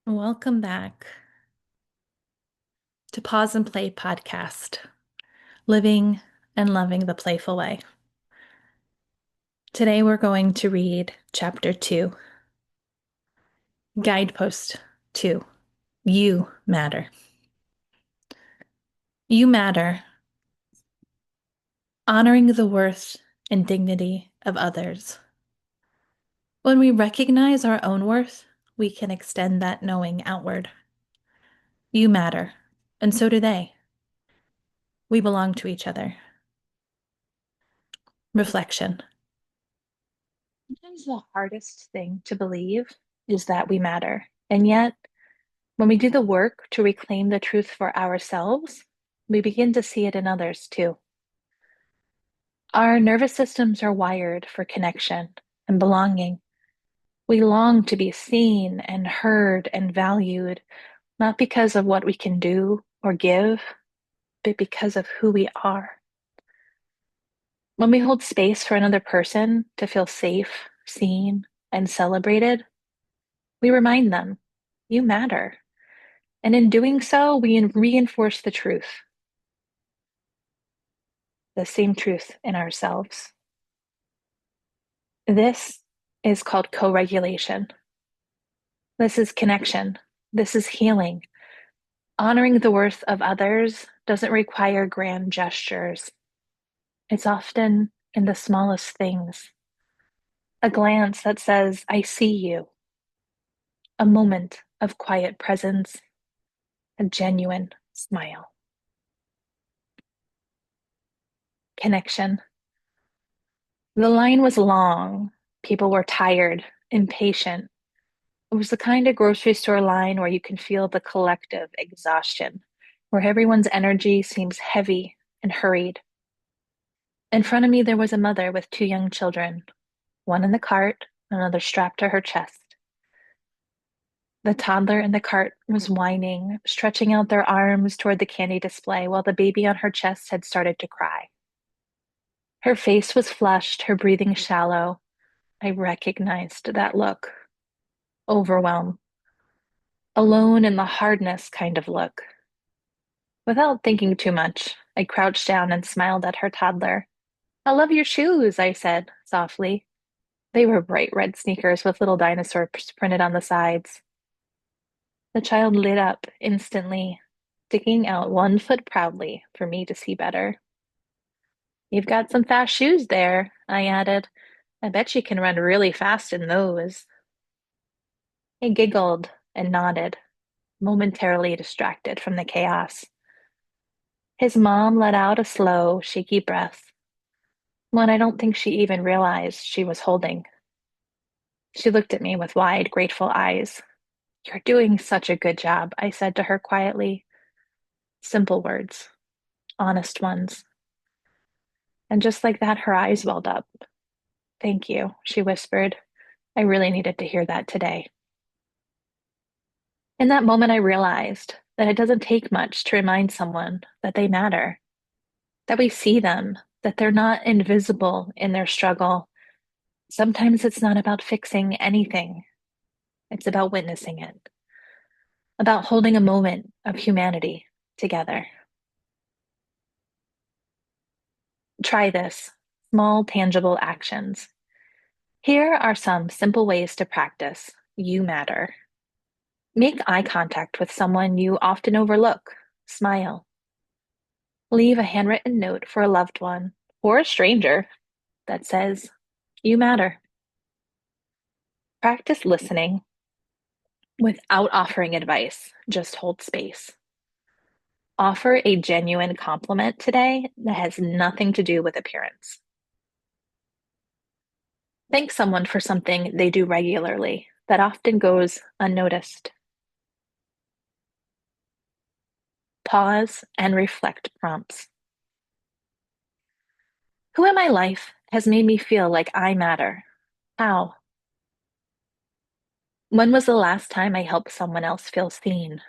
Welcome back to Pause and Play podcast, living and loving the playful way. Today we're going to read chapter 2, guidepost 2. You matter. You matter. Honoring the worth and dignity of others. When we recognize our own worth, we can extend that knowing outward. You matter, and so do they. We belong to each other. Reflection. Sometimes the hardest thing to believe is that we matter. And yet, when we do the work to reclaim the truth for ourselves, we begin to see it in others too. Our nervous systems are wired for connection and belonging. We long to be seen and heard and valued, not because of what we can do or give, but because of who we are. When we hold space for another person to feel safe, seen, and celebrated, we remind them, you matter. And in doing so, we reinforce the same truth in ourselves. This is called co-regulation. This is connection. This is healing. Honoring the worth of others doesn't require grand gestures. It's often in the smallest things. A glance that says, I see you. A moment of quiet presence. A genuine smile. Connection. The line was long. People were tired, impatient. It was the kind of grocery store line where you can feel the collective exhaustion, where everyone's energy seems heavy and hurried. In front of me, there was a mother with two young children, one in the cart, another strapped to her chest. The toddler in the cart was whining, stretching out their arms toward the candy display, while the baby on her chest had started to cry. Her face was flushed, her breathing shallow. I recognized that look. Overwhelm. Alone in the hardness kind of look. Without thinking too much, I crouched down and smiled at her toddler. I love your shoes, I said softly. They were bright red sneakers with little dinosaurs printed on the sides. The child lit up instantly, sticking out one foot proudly for me to see better. You've got some fast shoes there, I added. I bet you can run really fast in those. He giggled and nodded, momentarily distracted from the chaos. His mom let out a slow, shaky breath, one I don't think she even realized she was holding. She looked at me with wide, grateful eyes. You're doing such a good job, I said to her quietly. Simple words, honest ones. And just like that, her eyes welled up. Thank you, she whispered. I really needed to hear that today. In that moment, I realized that it doesn't take much to remind someone that they matter, that we see them, that they're not invisible in their struggle. Sometimes it's not about fixing anything, it's about witnessing it, about holding a moment of humanity together. Try this small, tangible actions. Here are some simple ways to practice you matter. Make eye contact with someone you often overlook. Smile. Leave a handwritten note for a loved one or a stranger that says, you matter. Practice listening without offering advice, just hold space. Offer a genuine compliment today that has nothing to do with appearance. Thank someone for something they do regularly that often goes unnoticed. Pause and reflect prompts. Who in my life has made me feel like I matter? How? When was the last time I helped someone else feel seen?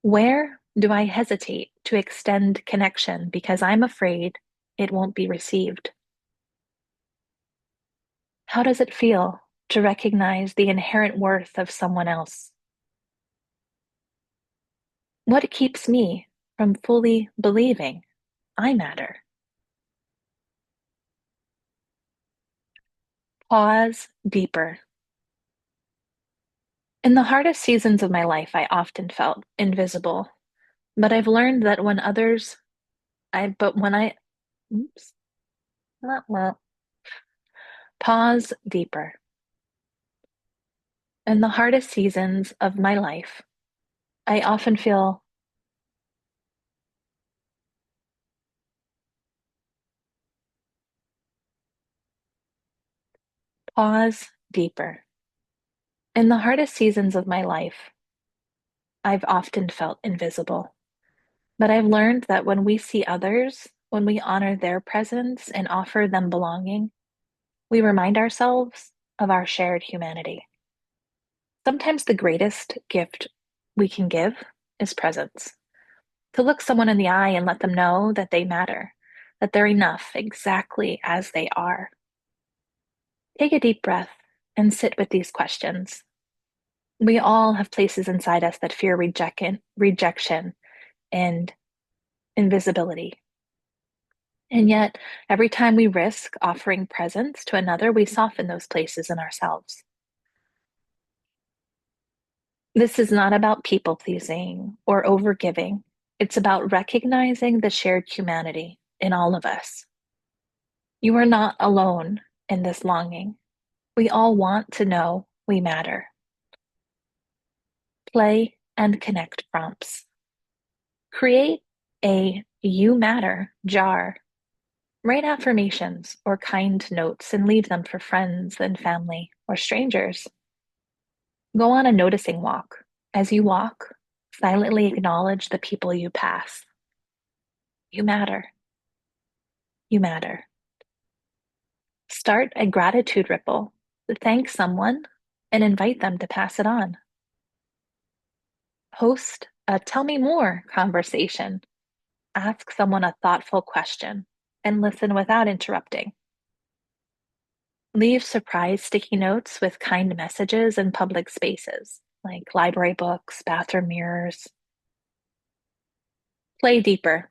Where do I hesitate to extend connection because I'm afraid it won't be received? How does it feel to recognize the inherent worth of someone else. What keeps me from fully believing I matter? Pause deeper. In the hardest seasons of my life, I often felt invisible, but I've learned that when others, but when I, oops, pause deeper. In the hardest seasons of my life, I often feel pause deeper. In the hardest seasons of my life, I've often felt invisible. But I've learned that when we see others, when we honor their presence and offer them belonging, we remind ourselves of our shared humanity. Sometimes the greatest gift we can give is presence. To look someone in the eye and let them know that they matter, that they're enough exactly as they are. Take a deep breath and sit with these questions. We all have places inside us that fear rejection and invisibility. And yet, every time we risk offering presence to another, we soften those places in ourselves. This is not about people pleasing or overgiving. It's about recognizing the shared humanity in all of us. You are not alone in this longing. We all want to know we matter. Play and connect prompts. Create a you matter jar. Write affirmations or kind notes and leave them for friends and family or strangers. Go on a noticing walk. As you walk, silently acknowledge the people you pass. You matter. You matter. Start a gratitude ripple. Thank someone and invite them to pass it on. Host a tell me more conversation. Ask someone a thoughtful question and listen without interrupting. Leave surprise sticky notes with kind messages in public spaces like library books, bathroom mirrors. Play deeper.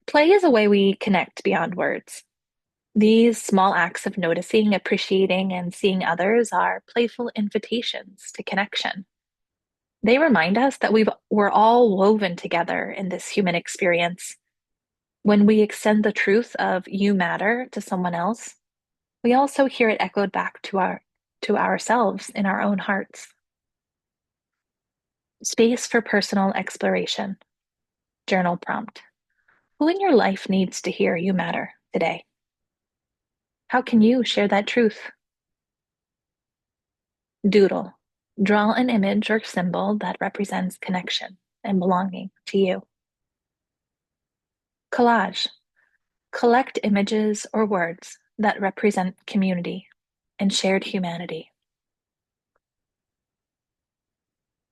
Play is a way we connect beyond words. These small acts of noticing, appreciating, and seeing others are playful invitations to connection. They remind us that we're all woven together in this human experience. When we extend the truth of you matter to someone else, we also hear it echoed back to ourselves in our own hearts. Space for personal exploration. Journal prompt. Who in your life needs to hear you matter today? How can you share that truth? Doodle. Draw an image or symbol that represents connection and belonging to you. Collage. Collect images or words that represent community and shared humanity.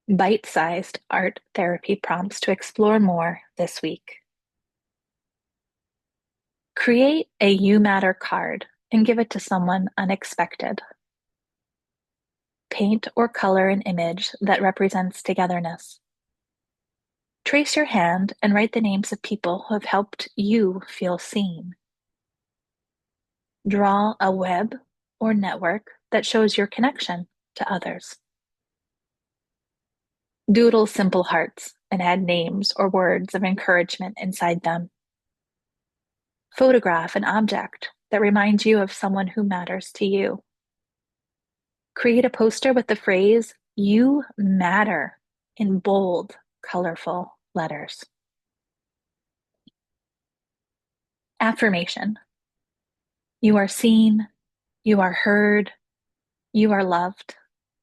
Bite-sized art therapy prompts to explore more this week. Create a You Matter card and give it to someone unexpected. Paint or color an image that represents togetherness. Trace your hand and write the names of people who have helped you feel seen. Draw a web or network that shows your connection to others. Doodle simple hearts and add names or words of encouragement inside them. Photograph an object that reminds you of someone who matters to you. Create a poster with the phrase, "You matter," in bold, colorful letters. Affirmation. You are seen, you are heard, you are loved,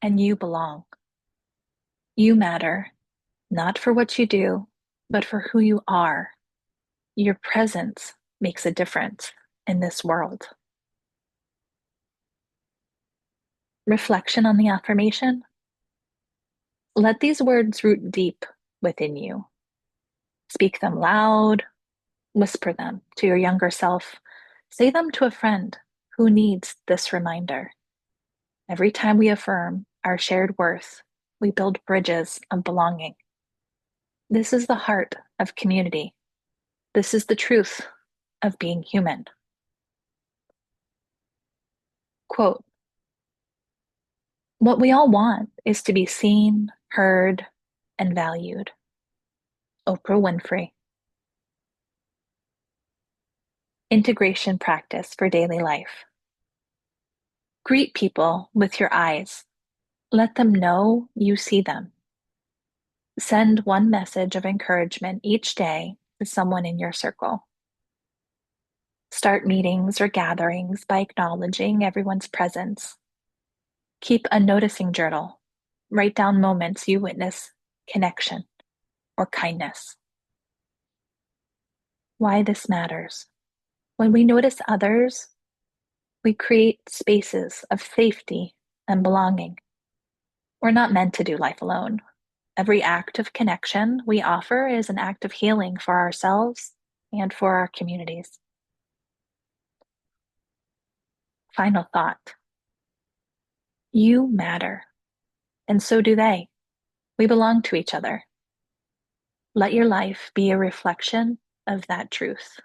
and you belong. You matter, not for what you do, but for who you are. Your presence makes a difference in this world. Reflection on the affirmation. Let these words root deep within you. Speak them loud, whisper them to your younger self, say them to a friend who needs this reminder. Every time we affirm our shared worth, we build bridges of belonging. This is the heart of community. This is the truth of being human. Quote, what we all want is to be seen, heard, and valued. Oprah Winfrey. Integration practice for daily life. Greet people with your eyes. Let them know you see them. Send one message of encouragement each day to someone in your circle. Start meetings or gatherings by acknowledging everyone's presence. Keep a noticing journal. Write down moments you witness connection or kindness. Why this matters. When we notice others, we create spaces of safety and belonging. We're not meant to do life alone. Every act of connection we offer is an act of healing for ourselves and for our communities. Final thought. You matter, and so do they. We belong to each other. Let your life be a reflection of that truth.